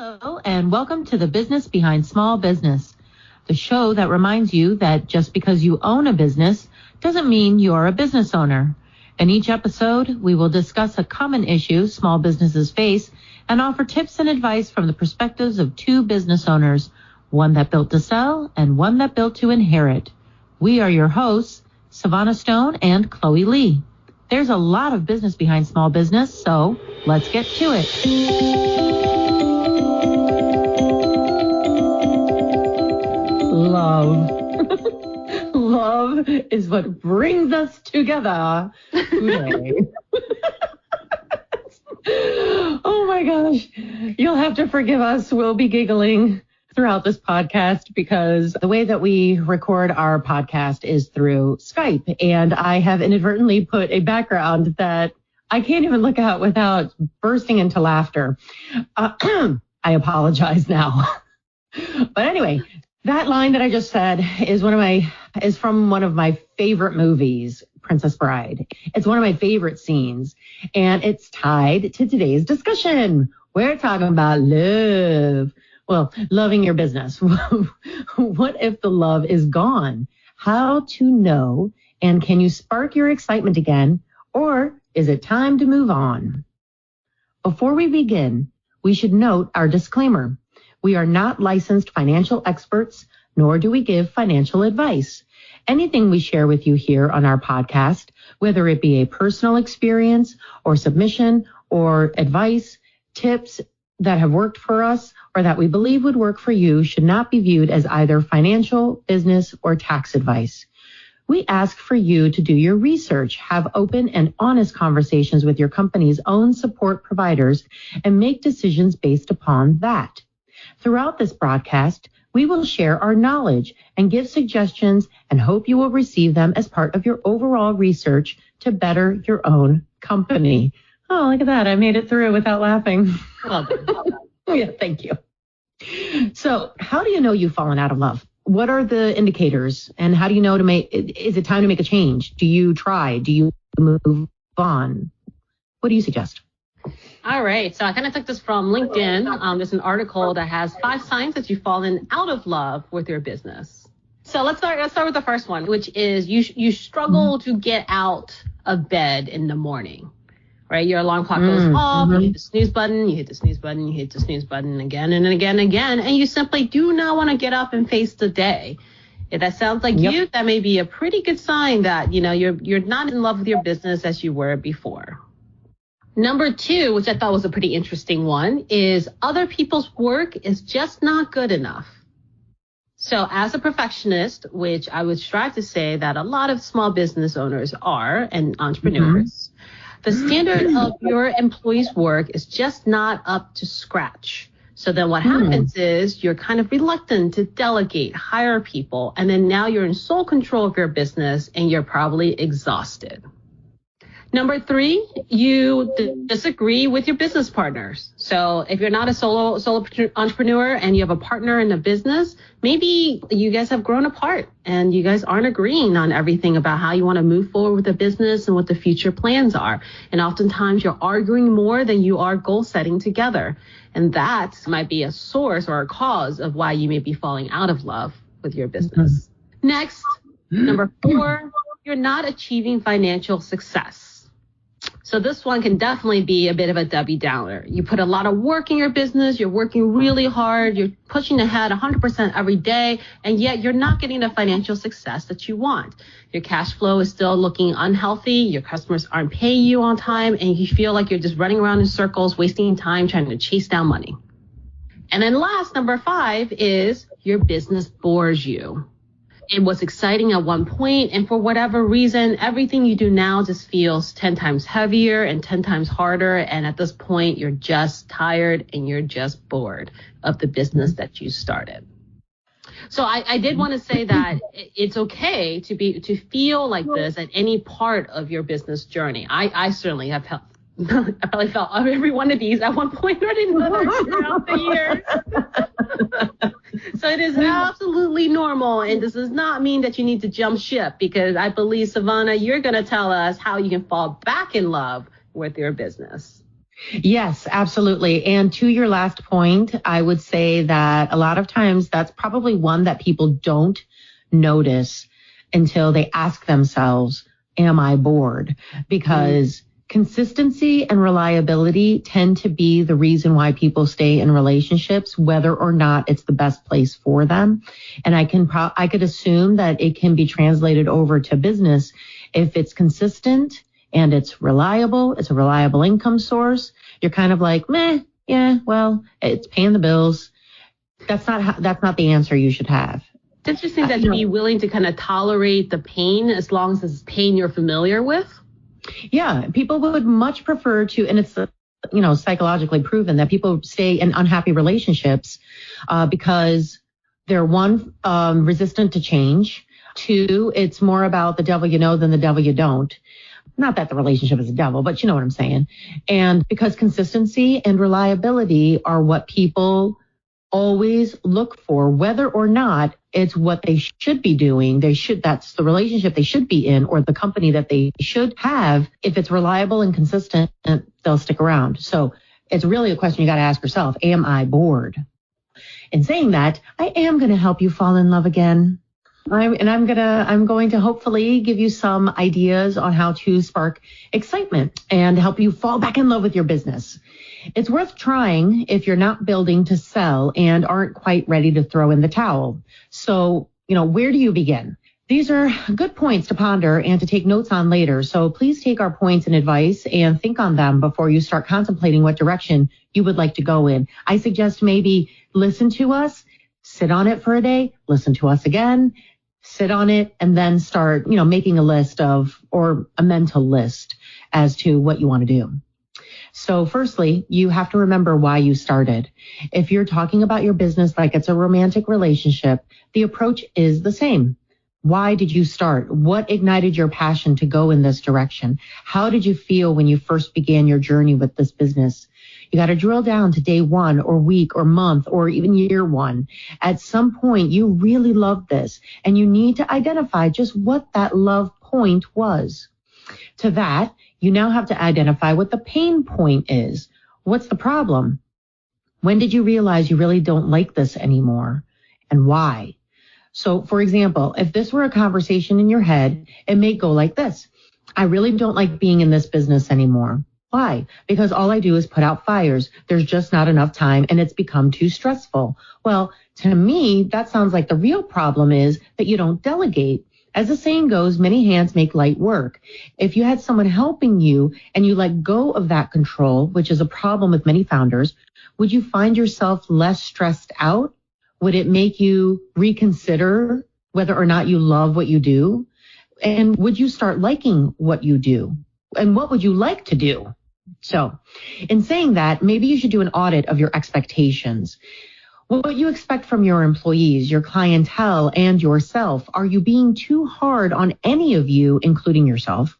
Hello, and welcome to The Business Behind Small Business, the show that reminds you that just because you own a business doesn't mean you're a business owner. In each episode, we will discuss a common issue small businesses face and offer tips and advice from the perspectives of two business owners, one that built to sell and one that built to inherit. We are your hosts, Sevana Stone and Chloe Lee. There's a lot of business behind small business, so let's get to it. Love. Love is what brings us together today. Oh my gosh. You'll have to forgive us. We'll be giggling throughout this podcast because the way that we record our podcast is through Skype. And I have inadvertently put a background that I can't even look at without bursting into laughter. I apologize now. But anyway, that line that I just said is from one of my favorite movies, Princess Bride. It's one of my favorite scenes, and it's tied to today's discussion. We're talking about love. Well, loving your business. What if the love is gone? How to know, and can you spark your excitement again, or is it time to move on? Before we begin, we should note our disclaimer. We are not licensed financial experts, nor do we give financial advice. Anything we share with you here on our podcast, whether it be a personal experience or submission or advice, tips that have worked for us or that we believe would work for you, should not be viewed as either financial, business, or tax advice. We ask for you to do your research, have open and honest conversations with your company's own support providers, and make decisions based upon that. Throughout this broadcast, we will share our knowledge and give suggestions and hope you will receive them as part of your overall research to better your own company. Oh, look at that. I made it through without laughing. Well done. Yeah, thank you. So how do you know you've fallen out of love? What are the indicators? And how do you know is it time to make a change? Do you try? Do you move on? What do you suggest? All right. So I kind of took this from LinkedIn. There's an article that has 5 signs that you've fallen out of love with your business. So let's start with the first one, which is you struggle to get out of bed in the morning, right? Your alarm clock goes off, you hit the snooze button, you hit the snooze button, you hit the snooze button again and again and again, and you simply do not want to get up and face the day. If that sounds like you, that may be a pretty good sign that, you're not in love with your business as you were before. Number 2, which I thought was a pretty interesting one, is other people's work is just not good enough. So as a perfectionist, which I would strive to say that a lot of small business owners are and entrepreneurs, the standard of your employees' work is just not up to scratch. So then what happens is you're kind of reluctant to delegate, hire people, and then now you're in sole control of your business and you're probably exhausted. Number 3, you disagree with your business partners. So if you're not a solo entrepreneur and you have a partner in a business, maybe you guys have grown apart and you guys aren't agreeing on everything about how you want to move forward with the business and what the future plans are. And oftentimes you're arguing more than you are goal setting together. And that might be a source or a cause of why you may be falling out of love with your business. Next, number 4, you're not achieving financial success. So this one can definitely be a bit of a Debbie Downer. You put a lot of work in your business. You're working really hard. You're pushing ahead 100% every day, and yet you're not getting the financial success that you want. Your cash flow is still looking unhealthy. Your customers aren't paying you on time, and you feel like you're just running around in circles, wasting time trying to chase down money. And then last, number 5, is your business bores you. It was exciting at one point, and for whatever reason, everything you do now just feels 10 times heavier and 10 times harder. And at this point, you're just tired and you're just bored of the business that you started. So I did want to say that it's okay to feel like this at any part of your business journey. I certainly have felt. I probably felt every one of these at one point or another throughout the years. So it is absolutely normal, and this does not mean that you need to jump ship, because I believe, Sevana, you're going to tell us how you can fall back in love with your business. Yes, absolutely. And to your last point, I would say that a lot of times that's probably one that people don't notice until they ask themselves, am I bored? Because consistency and reliability tend to be the reason why people stay in relationships, whether or not it's the best place for them. And I could assume that it can be translated over to business if it's consistent and it's reliable. It's a reliable income source. You're kind of like, meh, yeah, well, it's paying the bills. That's not the answer you should have. It's interesting that you'd be willing to kind of tolerate the pain as long as it's pain you're familiar with. Yeah, people would much prefer to, and it's psychologically proven that people stay in unhappy relationships because they're one, resistant to change. Two, it's more about the devil you know than the devil you don't. Not that the relationship is a devil, but you know what I'm saying. And because consistency and reliability are what people always look for, whether or not it's what they should be doing. That's the relationship they should be in, or the company that they should have. If it's reliable and consistent, they'll stick around. So it's really a question you got to ask yourself. Am I bored? In saying that, I am going to help you fall in love again. I'm going to hopefully give you some ideas on how to spark excitement and help you fall back in love with your business. It's worth trying if you're not building to sell and aren't quite ready to throw in the towel. So, where do you begin? These are good points to ponder and to take notes on later. So please take our points and advice and think on them before you start contemplating what direction you would like to go in. I suggest maybe listen to us, sit on it for a day, listen to us again, sit on it, and then start, making a list or a mental list as to what you want to do. So firstly, you have to remember why you started. If you're talking about your business like it's a romantic relationship, the approach is the same. Why did you start? What ignited your passion to go in this direction? How did you feel when you first began your journey with this business? You got to drill down to day one or week or month or even year one. At some point, you really love this, and you need to identify just what that love point was. To that, you now have to identify what the pain point is. What's the problem? When did you realize you really don't like this anymore, and why? So, for example, if this were a conversation in your head, it may go like this. I really don't like being in this business anymore. Why? Because all I do is put out fires. There's just not enough time and it's become too stressful. Well, to me, that sounds like the real problem is that you don't delegate. As the saying goes, many hands make light work. If you had someone helping you and you let go of that control, which is a problem with many founders, would you find yourself less stressed out? Would it make you reconsider whether or not you love what you do? And would you start liking what you do? And what would you like to do? So in saying that, maybe you should do an audit of your expectations. What you expect from your employees, your clientele, and yourself. Are you being too hard on any of you, including yourself?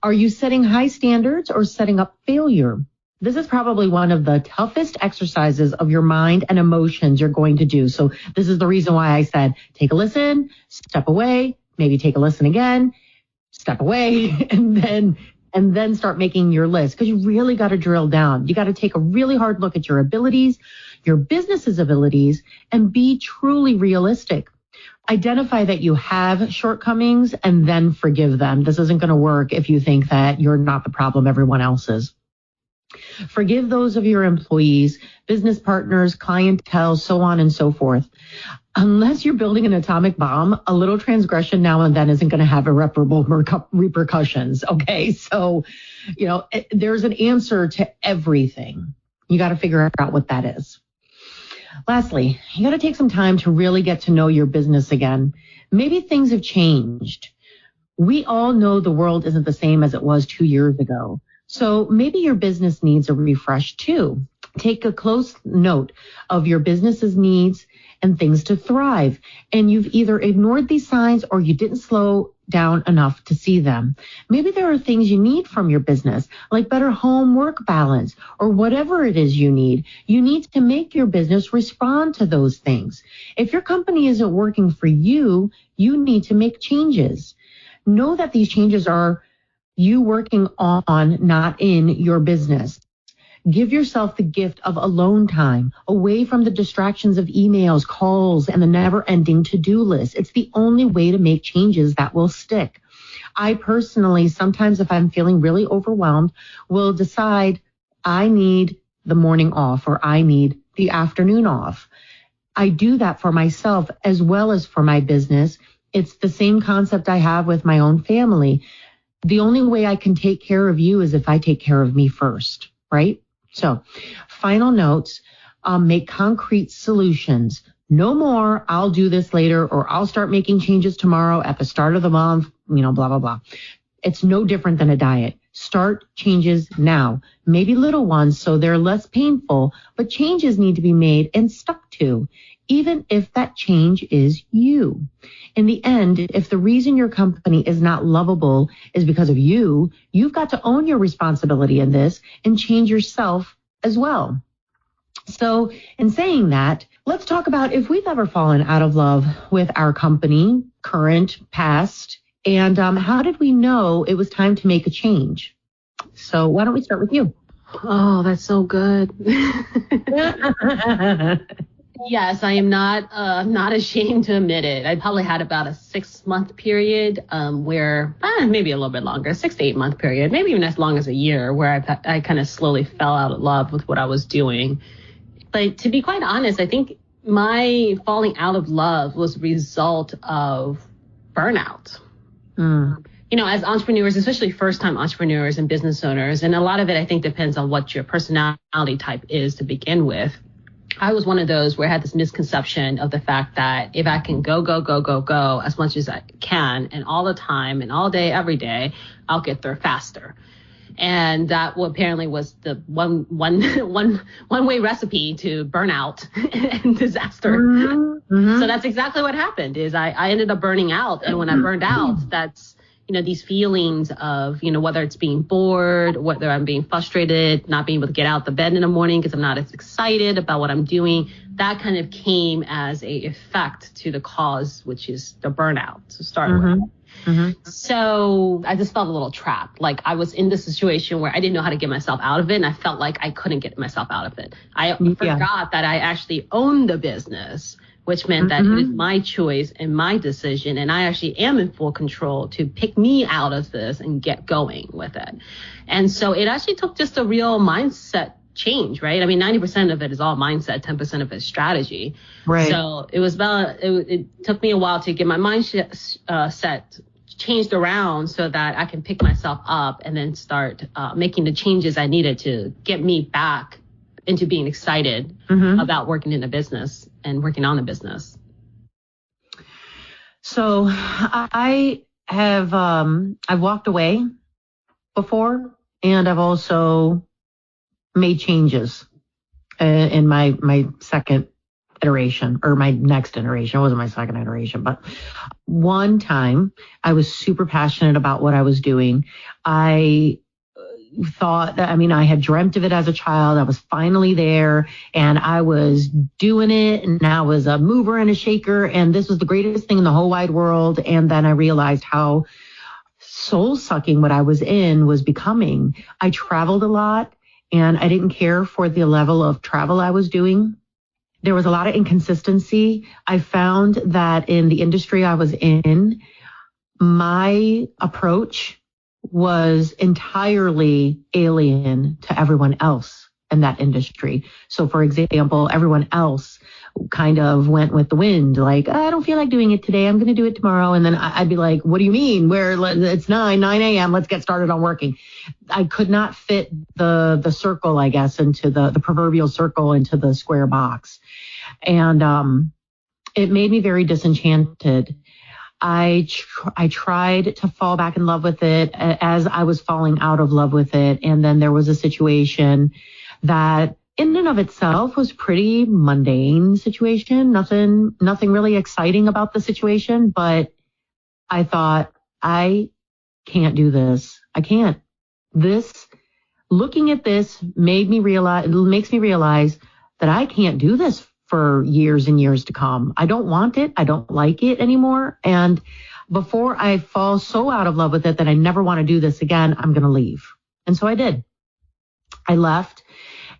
Are you setting high standards or setting up failure? This is probably one of the toughest exercises of your mind and emotions you're going to do. So this is the reason why I said, take a listen, step away, maybe take a listen again, step away, and then start making your list, because you really got to drill down. You got to take a really hard look at your abilities, your business's abilities, and be truly realistic. Identify that you have shortcomings and then forgive them. This isn't going to work if you think that you're not the problem, everyone else is. Forgive those of your employees, business partners, clientele, so on and so forth. Unless you're building an atomic bomb, a little transgression now and then isn't going to have irreparable repercussions. Okay. So, there's an answer to everything. You got to figure out what that is. Lastly, you got to take some time to really get to know your business again. Maybe things have changed. We all know the world isn't the same as it was 2 years ago. So maybe your business needs a refresh too. Take a close note of your business's needs and things to thrive. And you've either ignored these signs or you didn't slow down enough to see them. Maybe there are things you need from your business, like better home-work balance or whatever it is you need. You need to make your business respond to those things. If your company isn't working for you, you need to make changes. Know that these changes are you working on, not in your business. Give yourself the gift of alone time, away from the distractions of emails, calls, and the never-ending to-do list. It's the only way to make changes that will stick. I personally, sometimes if I'm feeling really overwhelmed, will decide I need the morning off or I need the afternoon off. I do that for myself as well as for my business. It's the same concept I have with my own family. The only way I can take care of you is if I take care of me first, right? So, final notes, make concrete solutions. No more, I'll do this later, or I'll start making changes tomorrow at the start of the month, blah, blah, blah. It's no different than a diet. Start changes now, maybe little ones so they're less painful, but changes need to be made and stuck to, even if that change is you. In the end, if the reason your company is not lovable is because of you, you've got to own your responsibility in this and change yourself as well. So in saying that, let's talk about if we've ever fallen out of love with our company, current, past, and how did we know it was time to make a change? So why don't we start with you? Oh, that's so good. Yes, I am not ashamed to admit it. I probably had about a 6-month period where maybe a little bit longer, 6 to 8 month period, maybe even as long as a year, where I kind of slowly fell out of love with what I was doing. But to be quite honest, I think my falling out of love was a result of burnout. As entrepreneurs, especially first-time entrepreneurs and business owners, and a lot of it, I think, depends on what your personality type is to begin with. I was one of those where I had this misconception of the fact that if I can go as much as I can and all the time and all day, every day, I'll get there faster. And that apparently was the one way recipe to burnout and disaster. Mm-hmm. So that's exactly what happened is I ended up burning out. And when I burned out, that's, these feelings of, whether it's being bored, whether I'm being frustrated, not being able to get out the bed in the morning because I'm not as excited about what I'm doing. That kind of came as a effect to the cause, which is the burnout to start with. Mm-hmm. So I just felt a little trapped. Like I was in this situation where I didn't know how to get myself out of it. And I felt like I couldn't get myself out of it. I forgot that I actually owned the business, which meant that it is my choice and my decision. And I actually am in full control to pick me out of this and get going with it. And so it actually took just a real mindset change, right? I mean, 90% of it is all mindset, 10% of it is strategy. Right. So it was it took me a while to get my mindset changed around so that I can pick myself up and then start making the changes I needed to get me back into being excited about working in a business and working on a business. So I have, I've walked away before, and I've also made changes in my second iteration or my next iteration. It wasn't my second iteration, but one time I was super passionate about what I was doing. I thought that, I had dreamt of it as a child. I was finally there and I was doing it, and I was a mover and a shaker, and this was the greatest thing in the whole wide world. And then I realized how soul sucking what I was in was becoming. I traveled a lot and I didn't care for the level of travel I was doing. There was a lot of inconsistency. I found that in the industry I was in, my approach was entirely alien to everyone else in that industry. So for example, everyone else kind of went with the wind, like, I don't feel like doing it today, I'm going to do it tomorrow. And then I'd be like, what do you mean? It's 9 a.m. Let's get started on working. I could not fit the circle, I guess, into the proverbial circle, into the square box. And it made me very disenchanted. I tried to fall back in love with it as I was falling out of love with it. And then there was a situation that in and of itself was pretty mundane situation. Nothing really exciting about the situation, but I thought, I can't do this. I can't. Looking at this makes me realize that I can't do this for years and years to come. I don't want it. I don't like it anymore. And before I fall so out of love with it that I never want to do this again, I'm going to leave. And so I did. I left.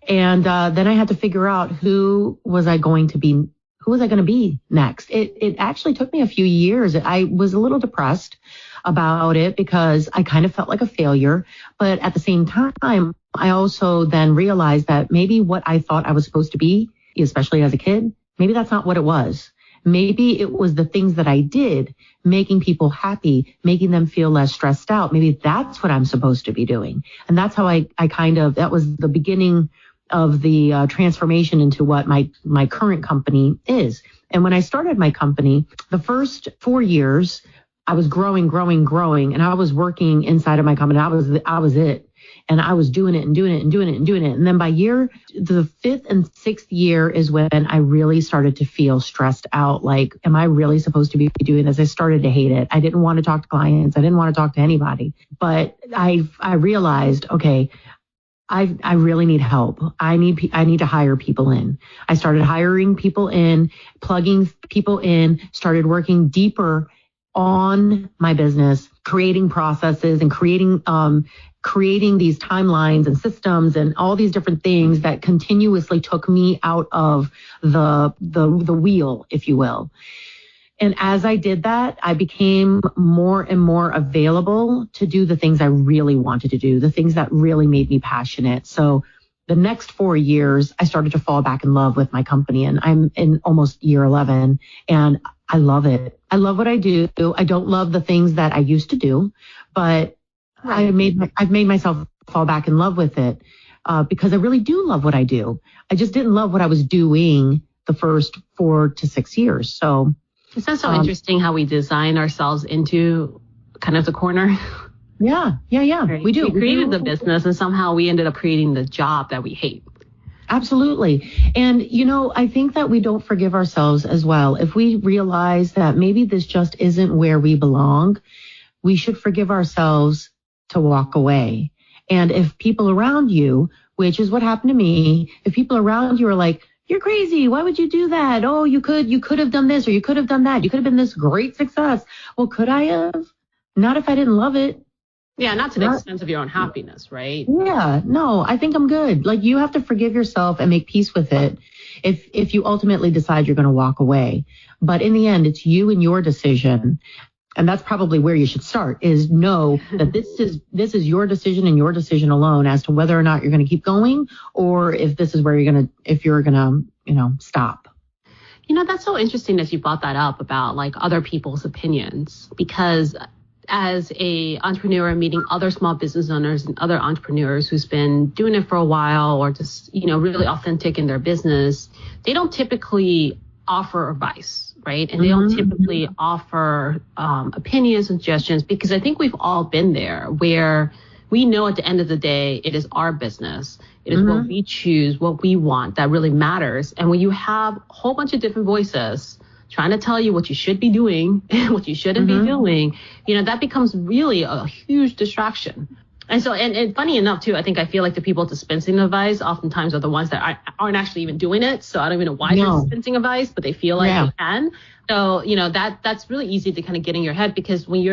And then I had to figure out who was I going to be next? It actually took me a few years. I was a little depressed about it because I kind of felt like a failure. But at the same time, I also then realized that maybe what I thought I was supposed to be, especially as a kid, maybe that's not what it was. Maybe it was the things that I did, making people happy, making them feel less stressed out. Maybe that's what I'm supposed to be doing. And that's how that was the beginning of the transformation into what my current company is. And when I started my company, the first 4 years, I was growing, and I was working inside of my company. I was it. And I was doing it. And then by the 5th and 6th year is when I really started to feel stressed out. Like, am I really supposed to be doing this? I started to hate it. I didn't want to talk to clients. I didn't want to talk to anybody. But I realized, okay, I really need help. I need to hire people in. I started hiring people in, plugging people in, started working deeper on my business, creating processes and creating these timelines and systems and all these different things that continuously took me out of the wheel, if you will. And as I did that, I became more and more available to do the things I really wanted to do, the things that really made me passionate. So the next 4 years, I started to fall back in love with my company, and I'm in almost year 11, and I love it. I love what I do. I don't love the things that I used to do, but I've made myself fall back in love with it because I really do love what I do. I just didn't love what I was doing the first 4 to 6 years. So it's so interesting how we design ourselves into kind of the corner. Yeah. Right? We do. We created the business, and somehow we ended up creating the job that we hate. Absolutely. And, I think that we don't forgive ourselves as well. If we realize that maybe this just isn't where we belong, we should forgive ourselves to walk away. And if people around you, which is what happened to me, if people around you are like, you're crazy, why would you do that? Oh, you could have done this, or you could have done that. You could have been this great success. Well, could I have? Not if I didn't love it. Yeah, not to the expense of your own happiness, right? Yeah, no, I think I'm good. Like, you have to forgive yourself and make peace with it if you ultimately decide you're going to walk away. But in the end, it's you and your decision. And that's probably where you should start, is know that this is your decision and your decision alone as to whether or not you're going to keep going, or if this is where you're going to stop. That's so interesting that you brought that up about like other people's opinions, because as a entrepreneur meeting other small business owners and other entrepreneurs who's been doing it for a while, or just, really authentic in their business, they don't typically offer advice, right? And they don't typically offer opinions and suggestions, because I think we've all been there where we know at the end of the day, it is our business. It is what we choose, what we want that really matters. And when you have a whole bunch of different voices trying to tell you what you should be doing and what you shouldn't be doing, that becomes really a huge distraction. And so, and funny enough too, I feel like the people dispensing advice oftentimes are the ones that aren't actually even doing it. So I don't even know why they're dispensing advice, but they feel like they can. So, that's really easy to kind of get in your head, because when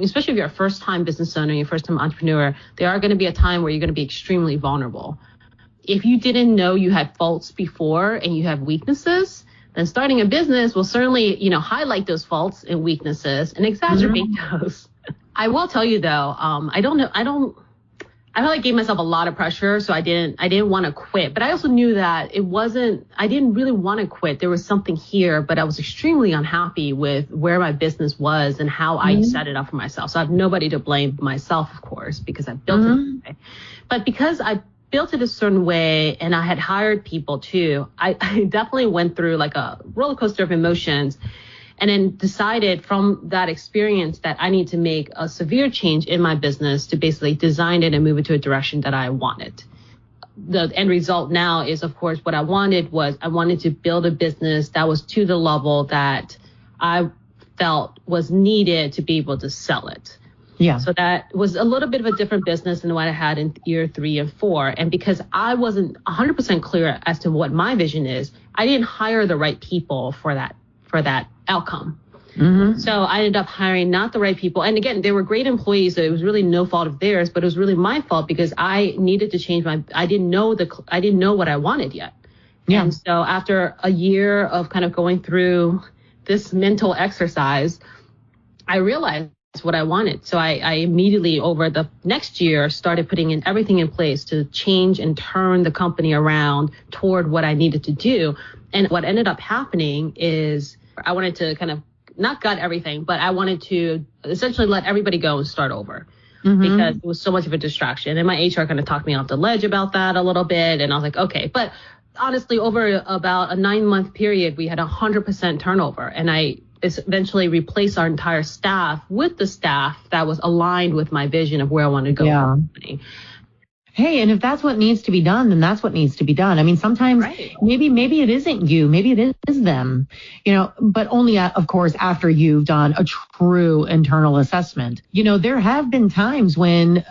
especially if you're a first time business owner, you're a first time entrepreneur, there are going to be a time where you're going to be extremely vulnerable. If you didn't know you had faults before and you have weaknesses, then starting a business will certainly, highlight those faults and weaknesses and exacerbate those. I will tell you though, I feel like I gave myself a lot of pressure, so I didn't want to quit. But I also knew that I didn't really want to quit. There was something here, but I was extremely unhappy with where my business was and how I set it up for myself. So I have nobody to blame but myself, of course, because I built it this way. But because I built it a certain way and I had hired people too, I definitely went through like a roller coaster of emotions. And then decided from that experience that I need to make a severe change in my business to basically design it and move it to a direction that I wanted. The end result now is, of course, what I wanted to build a business that was to the level that I felt was needed to be able to sell it. Yeah. So that was a little bit of a different business than what I had in year 3 and 4. And because I wasn't 100% clear as to what my vision is, I didn't hire the right people for that outcome. So I ended up hiring not the right people. And again, they were great employees, so it was really no fault of theirs, but it was really my fault because I needed to change I didn't know what I wanted yet. Yeah. And so after a year of kind of going through this mental exercise, I realized what I wanted. So I immediately over the next year started putting everything in place to change and turn the company around toward what I needed to do. And what ended up happening is I wanted to kind of not gut everything, but I wanted to essentially let everybody go and start over because it was so much of a distraction. And my HR kind of talked me off the ledge about that a little bit. And I was like, okay. But honestly, over about a 9-month period, we had 100% turnover. And I eventually replaced our entire staff with the staff that was aligned with my vision of where I wanted to go. Yeah. With the company. Hey, and if that's what needs to be done, then that's what needs to be done. I mean, sometimes maybe it isn't you, maybe it is them, but only, of course, after you've done a true internal assessment. There have been times when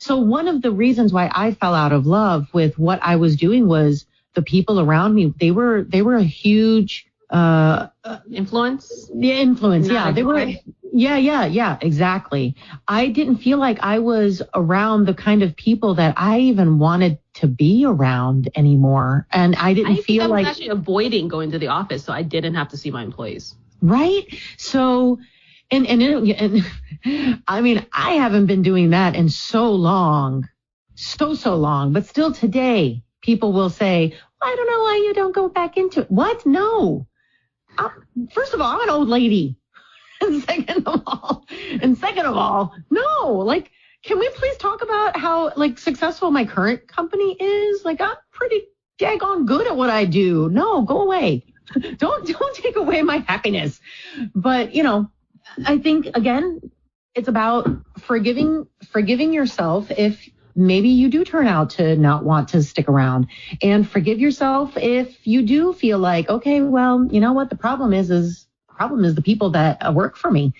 so one of the reasons why I fell out of love with what I was doing was the people around me. They were a huge influence. The influence. Yeah. They were. Yeah, exactly. I didn't feel like I was around the kind of people that I even wanted to be around anymore. And I feel like I was actually avoiding going to the office so I didn't have to see my employees. Right. So, and I mean, I haven't been doing that in so long, so long, but still today people will say, I don't know why you don't go back into it. What? No. First of all, I'm an old lady. And second of all, no, can we please talk about how successful my current company is? I'm pretty daggone good at what I do. No, go away. Don't take away my happiness. But, I think again, it's about forgiving yourself if maybe you do turn out to not want to stick around, and forgive yourself if you do feel like, okay, well, you know what the problem is the people that work for me.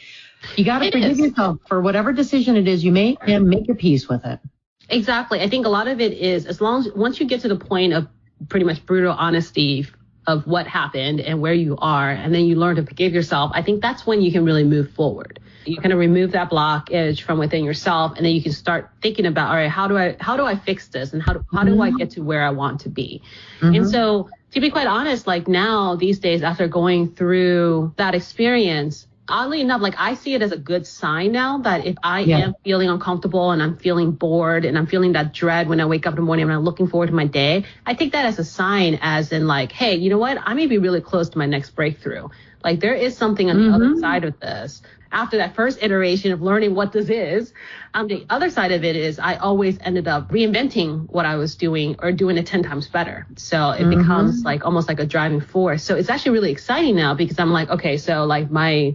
You got to forgive yourself for whatever decision it is you make and make your peace with it. Exactly. I think a lot of it is once you get to the point of pretty much brutal honesty of what happened and where you are, and then you learn to forgive yourself, I think that's when you can really move forward. You kind of remove that blockage from within yourself, and then you can start thinking about, all right, how do I fix this, and how do I get to where I want to be? And so, to be quite honest, now these days, after going through that experience, oddly enough, I see it as a good sign now that if I am feeling uncomfortable and I'm feeling bored and I'm feeling that dread when I wake up in the morning and I'm looking forward to my day, I take that as a sign, as in hey, you know what? I may be really close to my next breakthrough. There is something on the other side of this. After that first iteration of learning what this is, the other side of it is I always ended up reinventing what I was doing or doing it 10 times better. So it becomes almost like a driving force. So it's actually really exciting now because I'm okay, so my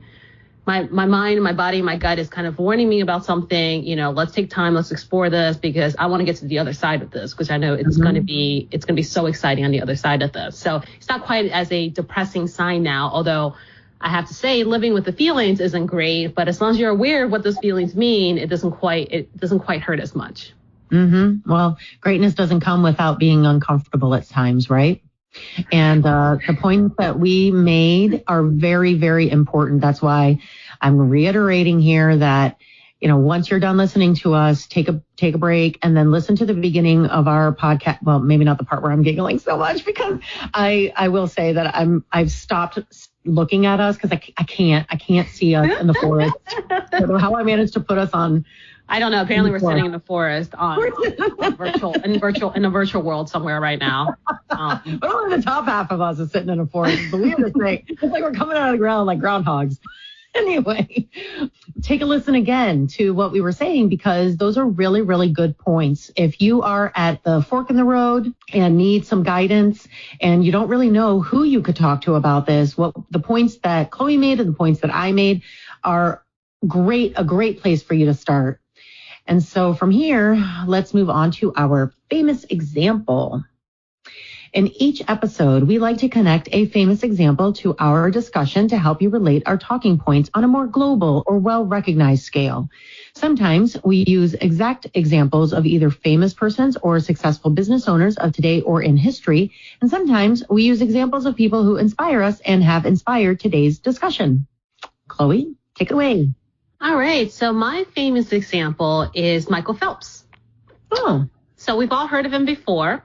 mind, my body, my gut is kind of warning me about something. Let's take time, let's explore this because I want to get to the other side of this, because I know it's going to be so exciting on the other side of this. So it's not quite as a depressing sign now, although I have to say living with the feelings isn't great, but as long as you're aware of what those feelings mean, it doesn't quite hurt as much. Well, greatness doesn't come without being uncomfortable at times, right? And the points that we made are very, very important. That's why I'm reiterating here that, once you're done listening to us, take a break and then listen to the beginning of our podcast. Well, maybe not the part where I'm giggling so much, because I will say that I've stopped looking at us because I can't see us in the forest. I don't know how I managed to put us on. I don't know. Apparently we're sitting in the forest in a virtual world somewhere right now. But only the top half of us is sitting in a forest. Believe this thing. It's like we're coming out of the ground like groundhogs. Anyway, take a listen again to what we were saying, because those are really, really good points. If you are at the fork in the road and need some guidance and you don't really know who you could talk to about this, the points that Chloe made and the points that I made are a great place for you to start. And so from here, let's move on to our famous example. In each episode, we like to connect a famous example to our discussion to help you relate our talking points on a more global or well-recognized scale. Sometimes we use exact examples of either famous persons or successful business owners of today or in history. And sometimes we use examples of people who inspire us and have inspired today's discussion. Chloe, take it away. All right. So my famous example is Michael Phelps. Oh. So we've all heard of him before.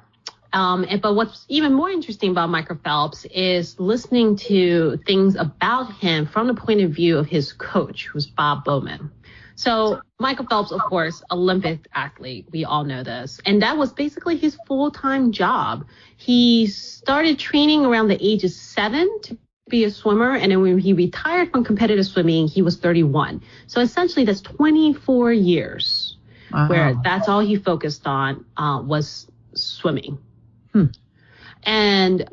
But what's even more interesting about Michael Phelps is listening to things about him from the point of view of his coach, who's Bob Bowman. So Michael Phelps, of course, Olympic athlete. We all know this. And that was basically his full-time job. He started training around the age of 7 to be a swimmer. And then when he retired from competitive swimming, he was 31. So essentially that's 24 years where that's all he focused on was swimming. And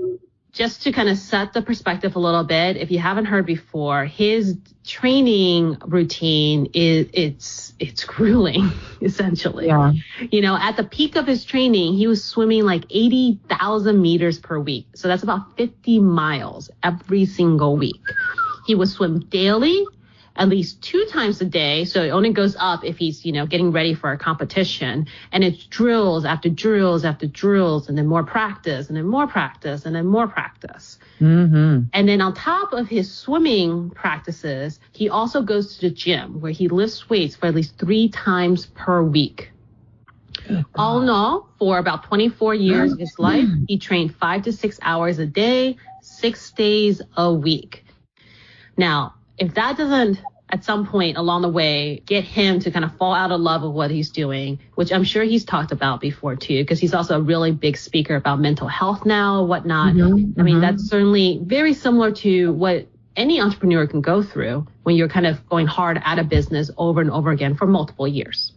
just to kind of set the perspective a little bit, if you haven't heard before, his training routine it's grueling, essentially. Yeah. You know, at the peak of his training, he was swimming like 80,000 meters per week. So that's about 50 miles every single week. He would swim daily, at least 2 times a day. So it only goes up if he's, getting ready for a competition. And it's drills after drills after drills, and then more practice, and then more practice, and then more practice. Mm-hmm. And then on top of his swimming practices, he also goes to the gym where he lifts weights for at least 3 times per week. All in all, for about 24 years of his life, he trained 5 to 6 hours a day, 6 days a week. Now, if that doesn't, at some point along the way, get him to kind of fall out of love with what he's doing, which I'm sure he's talked about before too, because he's also a really big speaker about mental health now, whatnot. Mm-hmm. I mean, that's certainly very similar to what any entrepreneur can go through when you're kind of going hard at a business over and over again for multiple years.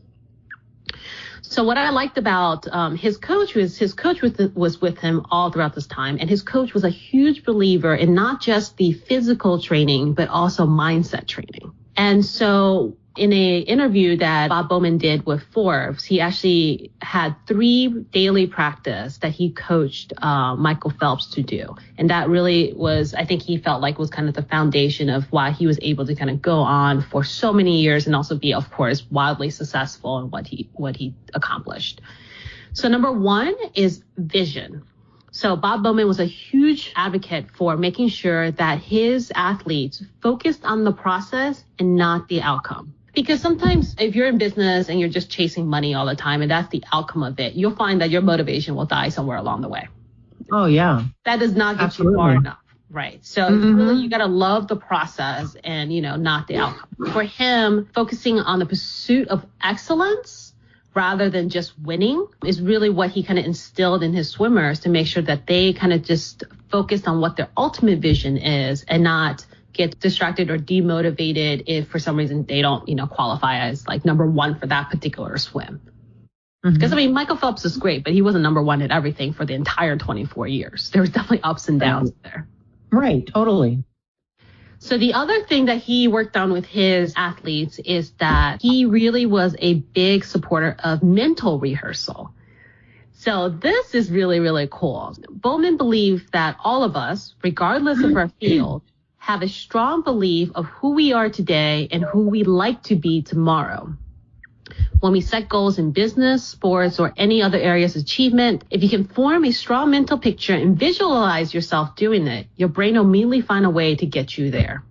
So what I liked about his coach was with him all throughout this time. And his coach was a huge believer in not just the physical training, but also mindset training. And so in a interview that Bob Bowman did with Forbes, he actually had 3 daily practice that he coached Michael Phelps to do. And that really was, I think he felt like was kind of the foundation of why he was able to kind of go on for so many years and also be, of course, wildly successful in what he accomplished. So number 1 is vision. So Bob Bowman was a huge advocate for making sure that his athletes focused on the process and not the outcome. Because sometimes if you're in business and you're just chasing money all the time and that's the outcome of it, you'll find that your motivation will die somewhere along the way. Oh, yeah. That does not get you far enough. Right. So really, you got to love the process and, not the outcome. For him, focusing on the pursuit of excellence rather than just winning is really what he kind of instilled in his swimmers to make sure that they kind of just focused on what their ultimate vision is and not get distracted or demotivated if for some reason they don't, qualify as like number 1 for that particular swim. Because Michael Phelps is great, but he wasn't number 1 at everything for the entire 24 years. There was definitely ups and downs there. Right. Totally. So the other thing that he worked on with his athletes is that he really was a big supporter of mental rehearsal. So this is really, really cool. Bowman believed that all of us, regardless of our field, have a strong belief of who we are today and who we like to be tomorrow. When we set goals in business, sports, or any other areas of achievement, if you can form a strong mental picture and visualize yourself doing it, your brain will immediately find a way to get you there.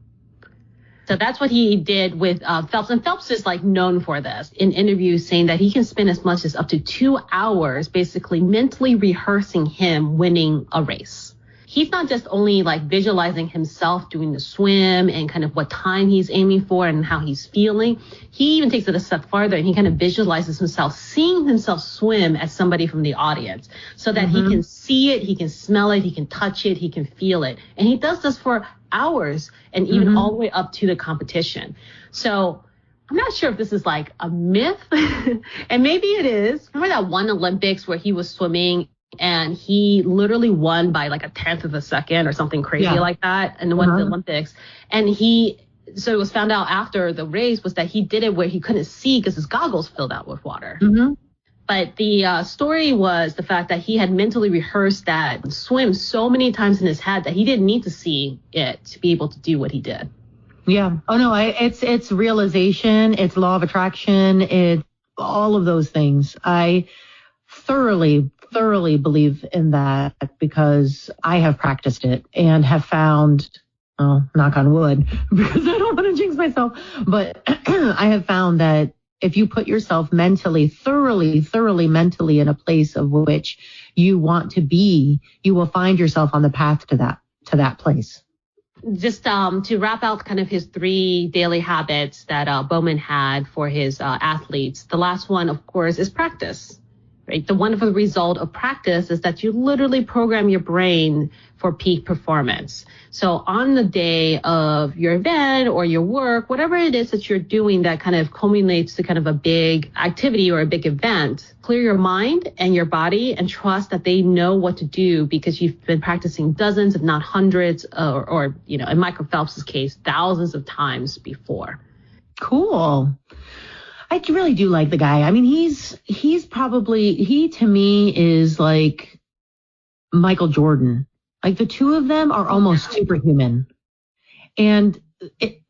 So that's what he did with Phelps. And Phelps is like known for this in interviews, saying that he can spend as much as up to 2 hours basically mentally rehearsing him winning a race. He's not just only like visualizing himself doing the swim and kind of what time he's aiming for and how he's feeling. He even takes it a step farther and he kind of visualizes himself, seeing himself swim as somebody from the audience so that he can see it, he can smell it, he can touch it, he can feel it. And he does this for hours and even all the way up to the competition. So I'm not sure if this is like a myth and maybe it is. Remember that one Olympics where he was swimming and he literally won by like a 10th of a second or something crazy like that and won the Olympics. And so it was found out after the race was that he did it where he couldn't see because his goggles filled out with water. But the story was the fact that he had mentally rehearsed that swim so many times in his head that he didn't need to see it to be able to do what he did. Yeah. Oh, no, it's realization. It's law of attraction. It's all of those things. I thoroughly believe in that because I have practiced it and have found, knock on wood, because I don't want to jinx myself, but I have found that if you put yourself mentally, thoroughly mentally in a place of which you want to be, you will find yourself on the path to that place. Just to wrap out kind of his 3 daily habits that Bowman had for his athletes. The last one, of course, is practice. Right? The wonderful result of practice is that you literally program your brain for peak performance. So on the day of your event or your work, whatever it is that you're doing that kind of culminates to kind of a big activity or a big event, clear your mind and your body and trust that they know what to do because you've been practicing dozens, if not hundreds, or in Michael Phelps' case, thousands of times before. Cool. I really do like the guy. I mean, he to me is like Michael Jordan. Like the two of them are almost superhuman. And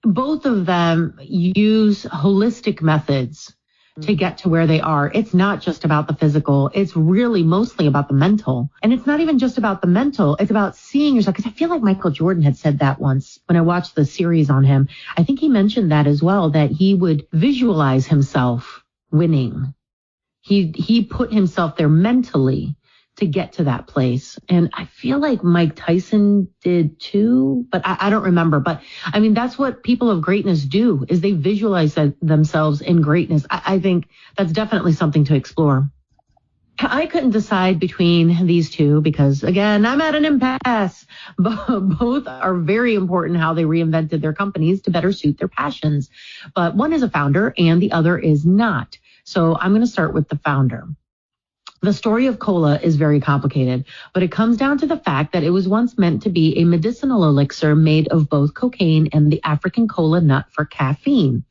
both of them use holistic methods to get to where they are. It's not just about the physical. It's really mostly about the mental. And it's not even just about the mental. It's about seeing yourself. Because I feel like Michael Jordan had said that once when I watched the series on him. I think he mentioned that as well, that he would visualize himself winning. He put himself there mentally to get to that place. And I feel like Mike Tyson did too, but I don't remember. But I mean, that's what people of greatness do, is they visualize themselves in greatness. I think that's definitely something to explore. I couldn't decide between these two because, again, I'm at an impasse. Both are very important how they reinvented their companies to better suit their passions. But one is a founder and the other is not. So I'm going to start with the founder. The story of cola is very complicated, but it comes down to the fact that it was once meant to be a medicinal elixir made of both cocaine and the African cola nut for caffeine.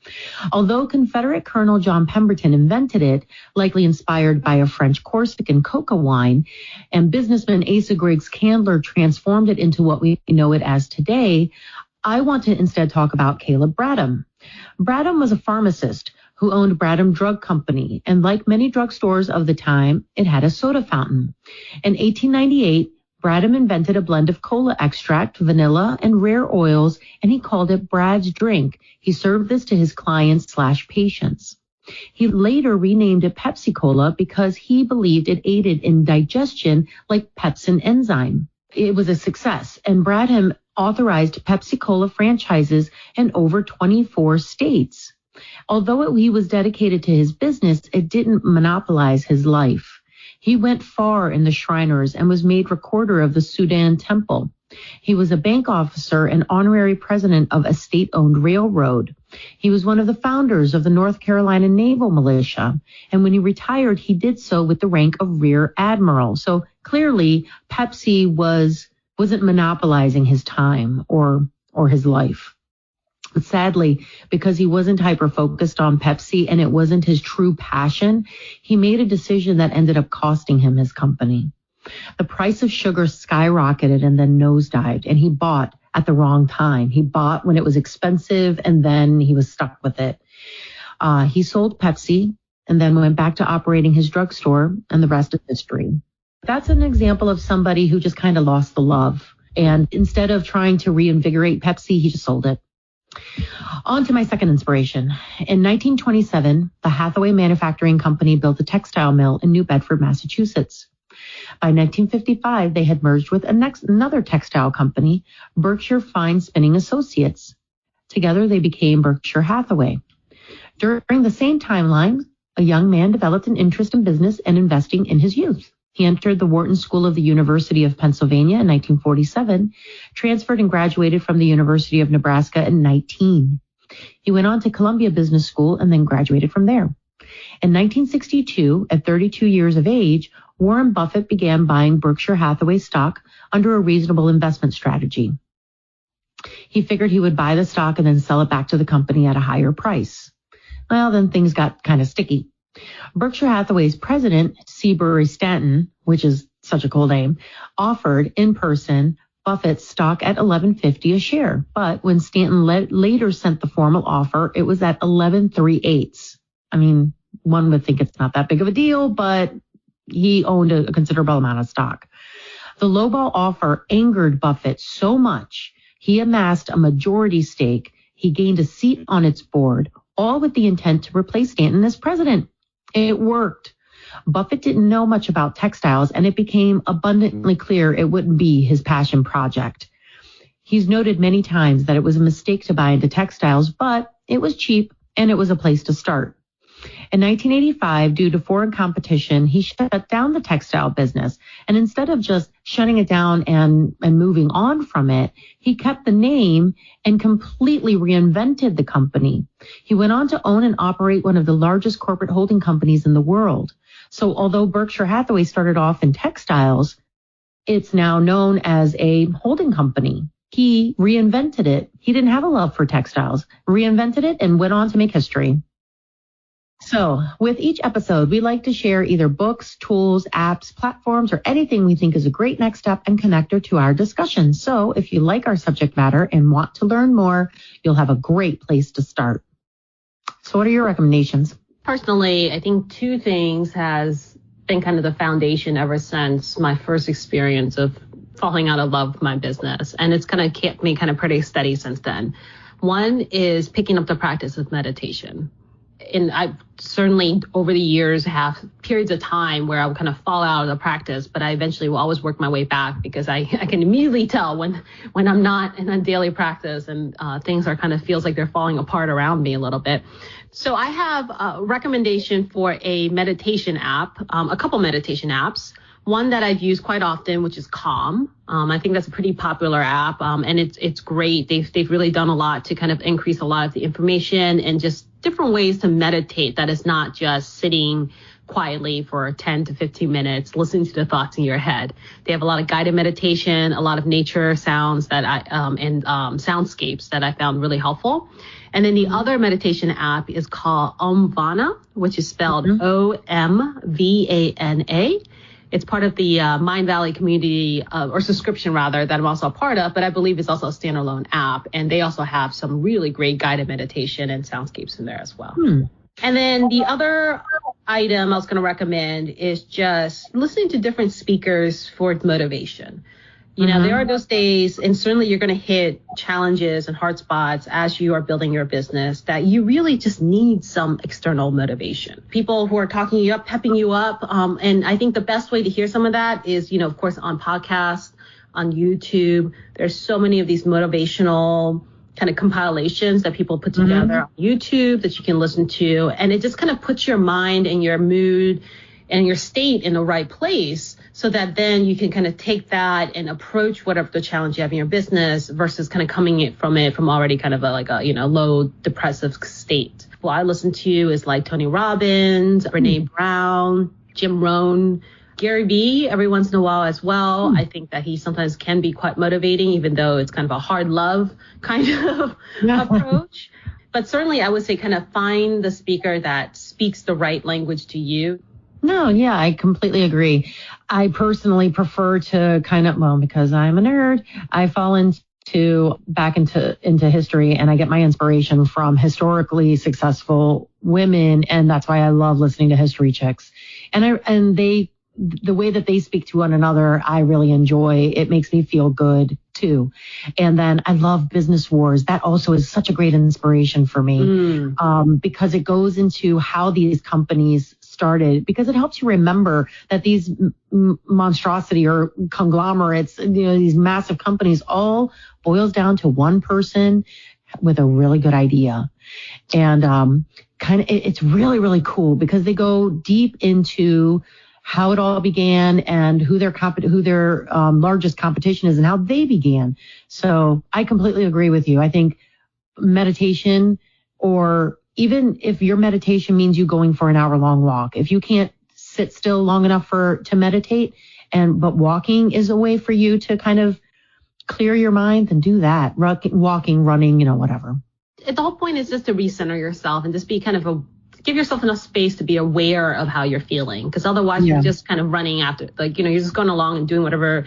Although Confederate Colonel John Pemberton invented it, likely inspired by a French Corsican coca wine, and businessman Asa Griggs Candler transformed it into what we know it as today, I want to instead talk about Caleb Bradham. Bradham was a pharmacist who owned Bradham Drug Company, and like many drugstores of the time, it had a soda fountain. In 1898, Bradham invented a blend of cola extract, vanilla, and rare oils, and he called it Brad's Drink. He served this to his clients/patients. He later renamed it Pepsi Cola because he believed it aided in digestion like pepsin enzyme. It was a success, and Bradham authorized Pepsi Cola franchises in over 24 states. Although he was dedicated to his business, it didn't monopolize his life. He went far in the Shriners and was made recorder of the Sudan Temple. He was a bank officer and honorary president of a state-owned railroad. He was one of the founders of the North Carolina Naval Militia, and when he retired, he did so with the rank of Rear Admiral. So clearly, Pepsi wasn't monopolizing his time or his life. Sadly, because he wasn't hyper-focused on Pepsi and it wasn't his true passion, he made a decision that ended up costing him his company. The price of sugar skyrocketed and then nosedived, and he bought at the wrong time. He bought when it was expensive, and then he was stuck with it. He sold Pepsi and then went back to operating his drugstore, and the rest is history. That's an example of somebody who just kind of lost the love. And instead of trying to reinvigorate Pepsi, he just sold it. On to my second inspiration. In 1927, the Hathaway Manufacturing Company built a textile mill in New Bedford, Massachusetts. By 1955, they had merged with another textile company, Berkshire Fine Spinning Associates. Together, they became Berkshire Hathaway. During the same timeline, a young man developed an interest in business and investing in his youth. He entered the Wharton School of the University of Pennsylvania in 1947, transferred and graduated from the University of Nebraska in 19. He went on to Columbia Business School and then graduated from there. In 1962, at 32 years of age, Warren Buffett began buying Berkshire Hathaway stock under a reasonable investment strategy. He figured he would buy the stock and then sell it back to the company at a higher price. Well, then things got kind of sticky. Berkshire Hathaway's president, Seabury Stanton, which is such a cool name, offered in person Buffett's stock at $11.50 a share. But when Stanton later sent the formal offer, it was at $11.375. I mean, one would think it's not that big of a deal, but he owned a considerable amount of stock. The lowball offer angered Buffett so much, he amassed a majority stake. He gained a seat on its board, all with the intent to replace Stanton as president. It worked. Buffett didn't know much about textiles, and it became abundantly clear it wouldn't be his passion project. He's noted many times that it was a mistake to buy into textiles, but it was cheap and it was a place to start. In 1985, due to foreign competition, he shut down the textile business. And instead of just shutting it down and moving on from it, he kept the name and completely reinvented the company. He went on to own and operate one of the largest corporate holding companies in the world. So although Berkshire Hathaway started off in textiles, it's now known as a holding company. He reinvented it. He didn't have a love for textiles, reinvented it, and went on to make history. So with each episode, we like to share either books, tools, apps, platforms, or anything we think is a great next step and connector to our discussion. So if you like our subject matter and want to learn more, you'll have a great place to start. So what are your recommendations? Personally, I think two things has been kind of the foundation ever since my first experience of falling out of love with my business. And it's kind of kept me kind of pretty steady since then. One is picking up the practice of meditation. And I certainly over the years have periods of time where I would kind of fall out of the practice, but I eventually will always work my way back because I can immediately tell when I'm not in a daily practice and things are kind of feels like they're falling apart around me a little bit. So I have a recommendation for a meditation app, a couple meditation apps. One that I've used quite often, which is Calm. I think that's a pretty popular app, and it's great. They've really done a lot to kind of increase a lot of the information and just different ways to meditate that is not just sitting quietly for 10 to 15 minutes, listening to the thoughts in your head. They have a lot of guided meditation, a lot of nature sounds that and soundscapes that I found really helpful. And then the other meditation app is called Omvana, which is spelled Omvana. It's part of the Mind Valley community or subscription rather that I'm also a part of, but I believe it's also a standalone app. And they also have some really great guided meditation and soundscapes in there as well. And then the other item I was going to recommend is just listening to different speakers for motivation. You know, there are those days, and certainly you're going to hit challenges and hard spots as you are building your business that you really just need some external motivation. People who are talking you up, pepping you up. And I think the best way to hear some of that is, you know, of course, on podcasts, on YouTube. There's so many of these motivational kind of compilations that people put together on YouTube that you can listen to. And it just kind of puts your mind and your mood and your state in the right place so that then you can kind of take that and approach whatever the challenge you have in your business versus kind of coming from already kind of a low depressive state. What I listen to is like Tony Robbins, Brene Brown, Jim Rohn, GaryVee every once in a while as well. I think that he sometimes can be quite motivating, even though it's kind of a hard love kind of approach. But certainly I would say kind of find the speaker that speaks the right language to you. No, yeah, I completely agree. I personally prefer to because I'm a nerd, I fall back into history, and I get my inspiration from historically successful women, and that's why I love listening to history chicks. And the way that they speak to one another, I really enjoy. It makes me feel good too. And then I love Business Wars. That also is such a great inspiration for me, because it goes into how these companies started, because it helps you remember that these monstrosity or conglomerates, these massive companies, all boils down to one person with a really good idea. And it's really, really cool because they go deep into how it all began and who their largest competition is and how they began. So I completely agree with you. I think meditation, or even if your meditation means you going for an hour-long walk, if you can't sit still long enough to meditate, but walking is a way for you to kind of clear your mind, then do that. Walking, running, whatever. The whole point is just to recenter yourself and just be kind of give yourself enough space to be aware of how you're feeling. Because otherwise you're just kind of running after, like, you're just going along and doing whatever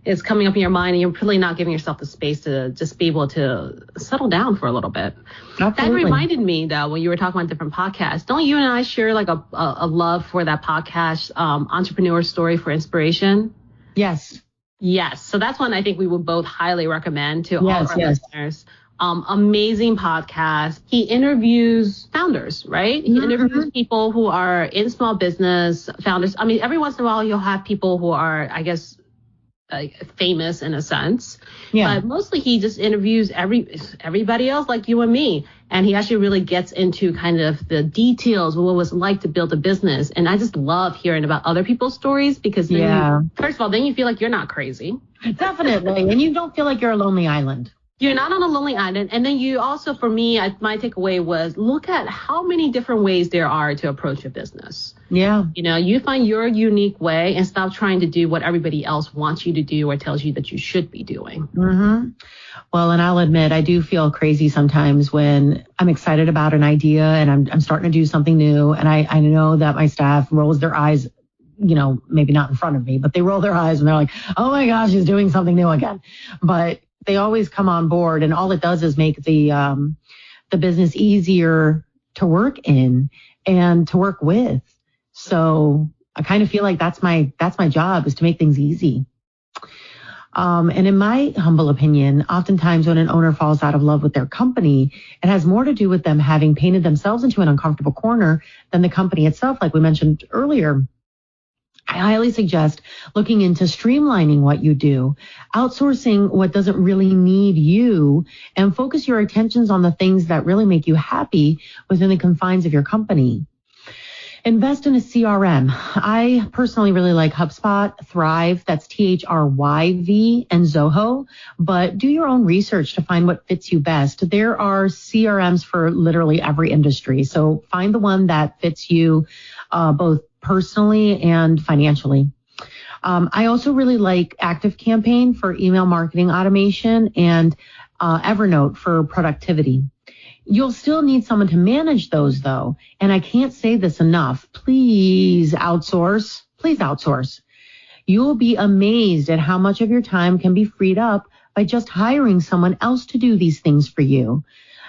is coming up in your mind, and you're really not giving yourself the space to just be able to settle down for a little bit. Absolutely. That reminded me, though, when you were talking about different podcasts, don't you and I share like a love for that podcast, Entrepreneur Story for Inspiration? Yes. Yes. So that's one I think we would both highly recommend to all of our listeners. Amazing podcast. He interviews founders, right? He interviews people who are in small business, founders. I mean, every once in a while you'll have people who are, I guess, famous in a sense, but mostly he just interviews everybody else like you and me, and he actually really gets into kind of the details of what it was like to build a business. And I just love hearing about other people's stories, because then first of all, then you feel like you're not crazy. Definitely. And you don't feel like you're a lonely island. You're not on a lonely island. And then you also, for me, my takeaway was look at how many different ways there are to approach a business. Yeah. You find your unique way and stop trying to do what everybody else wants you to do or tells you that you should be doing. Well, and I'll admit, I do feel crazy sometimes when I'm excited about an idea and I'm starting to do something new. And I know that my staff rolls their eyes, maybe not in front of me, but they roll their eyes and they're like, oh my gosh, he's doing something new again. But they always come on board, and all it does is make the business easier to work in and to work with. So I kind of feel like that's my job, is to make things easy. And in my humble opinion, oftentimes when an owner falls out of love with their company, it has more to do with them having painted themselves into an uncomfortable corner than the company itself, like we mentioned earlier. I highly suggest looking into streamlining what you do, outsourcing what doesn't really need you, and focus your attentions on the things that really make you happy within the confines of your company. Invest in a CRM. I personally really like HubSpot, Thrive, that's THRYV, and Zoho, but do your own research to find what fits you best. There are CRMs for literally every industry, so find the one that fits you both personally and financially. I also really like ActiveCampaign for email marketing automation and Evernote for productivity. You'll still need someone to manage those, though. And I can't say this enough. Please outsource. Please outsource. You will be amazed at how much of your time can be freed up by just hiring someone else to do these things for you.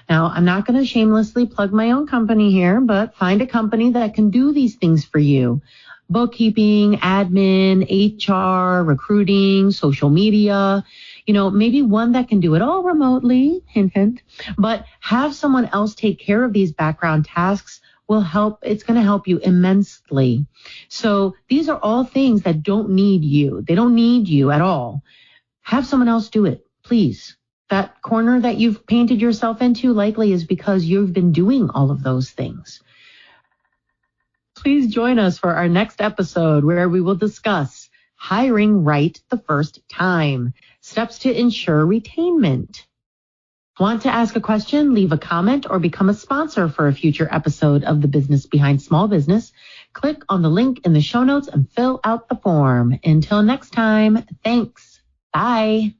Now, I'm not going to shamelessly plug my own company here, but find a company that can do these things for you. Bookkeeping, admin, HR, recruiting, social media, maybe one that can do it all remotely, hint, hint, but have someone else take care of these background tasks will help. It's going to help you immensely. So these are all things that don't need you. They don't need you at all. Have someone else do it, please. That corner that you've painted yourself into likely is because you've been doing all of those things. Please join us for our next episode, where we will discuss hiring right the first time, steps to ensure retainment. Want to ask a question, leave a comment, or become a sponsor for a future episode of The Business Behind Small Business? Click on the link in the show notes and fill out the form. Until next time, thanks. Bye.